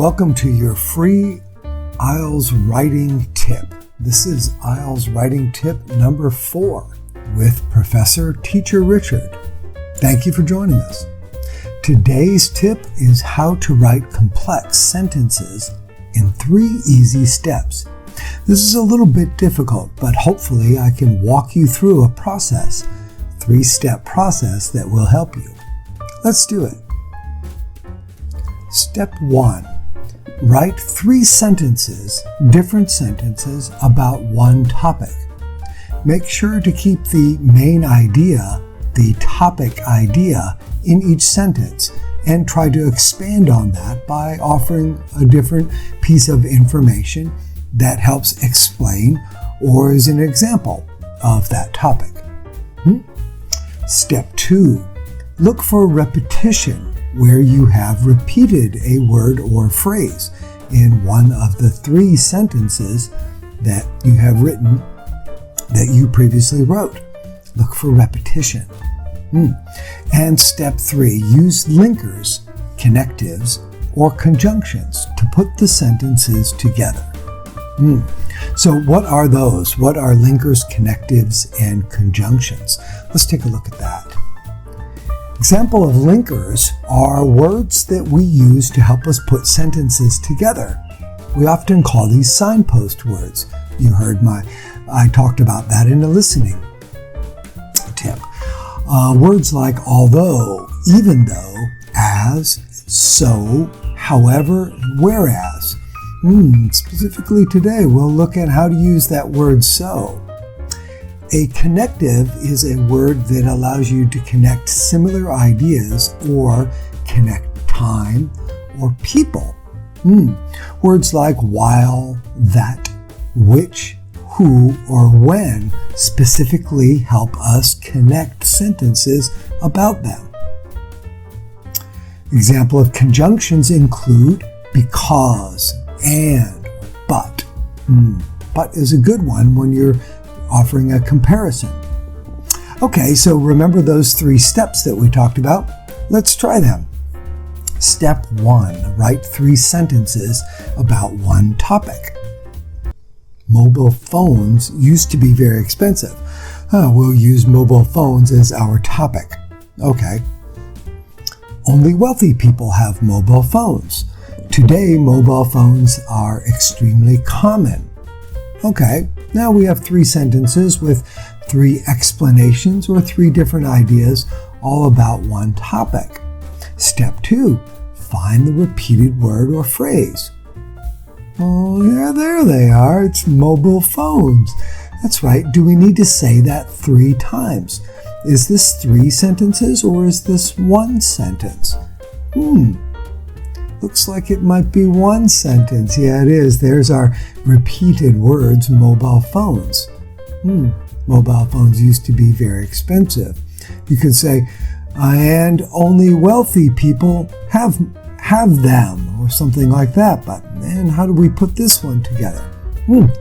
Welcome to your free IELTS writing tip. This is IELTS writing tip number 4 with Professor T.Richard. Thank you for joining us. Today's tip is how to write complex sentences in 3 easy steps. This is a little bit difficult, but hopefully I can walk you through a process, 3-step process that will help you. Let's do it. Step 1. Write 3 sentences, different sentences about one topic. Make sure to keep the main idea, the topic idea, in each sentence and try to expand on that by offering a different piece of information that helps explain or is an example of that topic. Step 2. Look for repetition where you have repeated a word or phrase in one of the 3 sentences that you have written that you previously wrote. Look for repetition. And step 3, use linkers, connectives, or conjunctions to put the sentences together. So what are those? What are linkers, connectives, and conjunctions? Let's take a look at that. Example of linkers are words that we use to help us put sentences together. We often call these signpost words. You heard I talked about that in a listening tip. Words like although, even though, as, so, however, and whereas. Specifically today, we'll look at how to use that word so. A connective is a word that allows you to connect similar ideas or connect time or people. Words like while, that, which, who, or when specifically help us connect sentences about them. Example of conjunctions include because, and, but. But is a good one when you're offering a comparison. Okay, so remember those 3 steps that we talked about? Let's try them. Step 1, write 3 sentences about one topic. Mobile phones used to be very expensive. We'll use mobile phones as our topic. Okay. Only wealthy people have mobile phones. Today, mobile phones are extremely common. Okay, now we have 3 sentences with 3 explanations or 3 different ideas all about one topic. Step 2, find the repeated word or phrase. Oh, yeah, there they are. It's mobile phones. That's right. Do we need to say that 3 times? Is this 3 sentences or is this 1 sentence? Looks like it might be 1 sentence. Yeah, it is. There's our repeated words, mobile phones. Mobile phones used to be very expensive. You could say, and only wealthy people have them, or something like that. But man, how do we put this one together?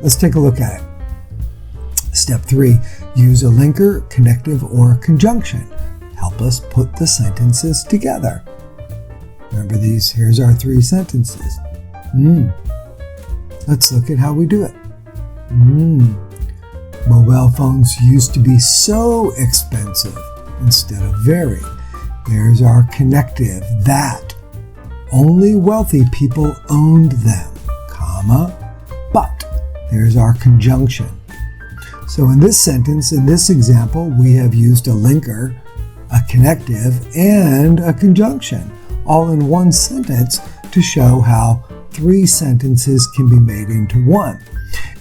Let's take a look at it. Step 3, use a linker, connective, or conjunction. Help us put the sentences together. Remember these, here's our 3 sentences. Let's look at how we do it. Mobile phones used to be so expensive instead of very. There's our connective, that. Only wealthy people owned them, comma, but. There's our conjunction. So in this sentence, in this example, we have used a linker, a connective, and a conjunction, all in 1 sentence to show how 3 sentences can be made into 1.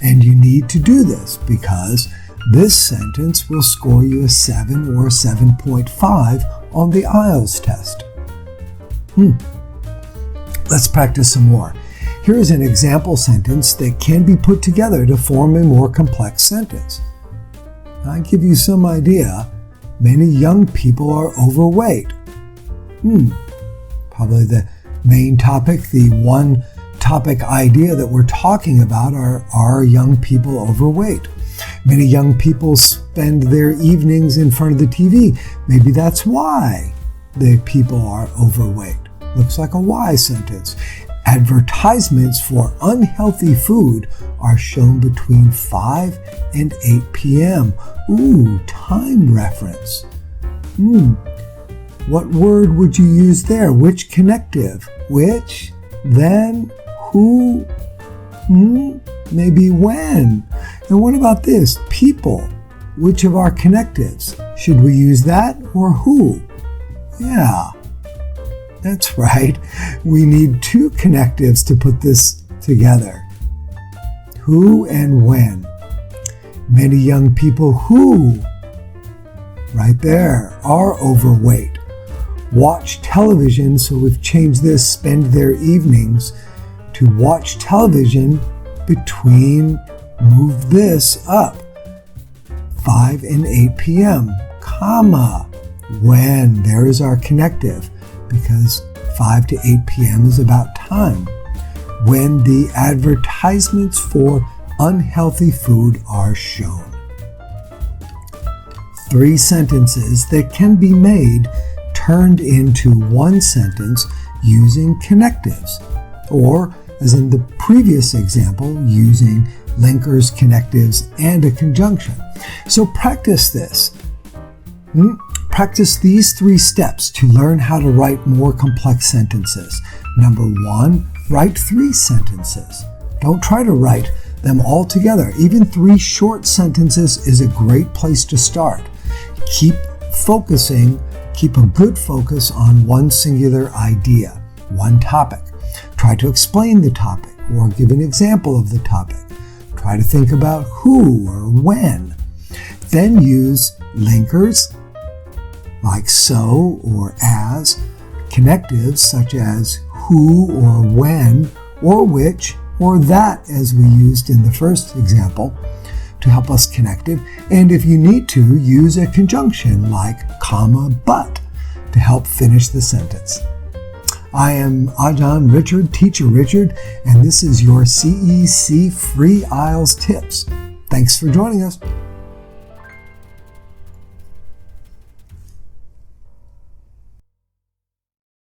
And you need to do this because this sentence will score you a 7 or 7.5 on the IELTS test. Let's practice some more. Here is an example sentence that can be put together to form a more complex sentence. I give you some idea. Many young people are overweight. Probably the main topic, the one topic idea that we're talking about are young people overweight. Many young people spend their evenings in front of the TV. Maybe that's why the people are overweight. Looks like a why sentence. Advertisements for unhealthy food are shown between 5 and 8 p.m. Ooh, time reference. What word would you use there? Which connective? Which? Then? Who? Maybe when? And what about this? People. Which of our connectives? Should we use that or who? Yeah, that's right. We need two connectives to put this together. Who and when. Many young people who, right there, are overweight. Watch television, so we've changed this, spend their evenings, to watch television between, move this up, 5 and 8 p.m., comma, when, there is our connective, because 5 to 8 p.m. is about time, when the advertisements for unhealthy food are shown. 3 sentences that can be made turned into one sentence using connectives, or, as in the previous example, using linkers, connectives, and a conjunction. So practice this. Practice these 3 steps to learn how to write more complex sentences. Number 1, write 3 sentences. Don't try to write them all together. Even 3 short sentences is a great place to start. Keep a good focus on one singular idea, one topic. Try to explain the topic or give an example of the topic. Try to think about who or when. Then use linkers like so or as, connectives such as who or when or which or that, as we used in the first example, to help us connect it. And if you need to, use a conjunction like comma but to help finish the sentence. I am Ajahn Richard, Teacher Richard, and this is your CEC Free IELTS Tips. Thanks for joining us.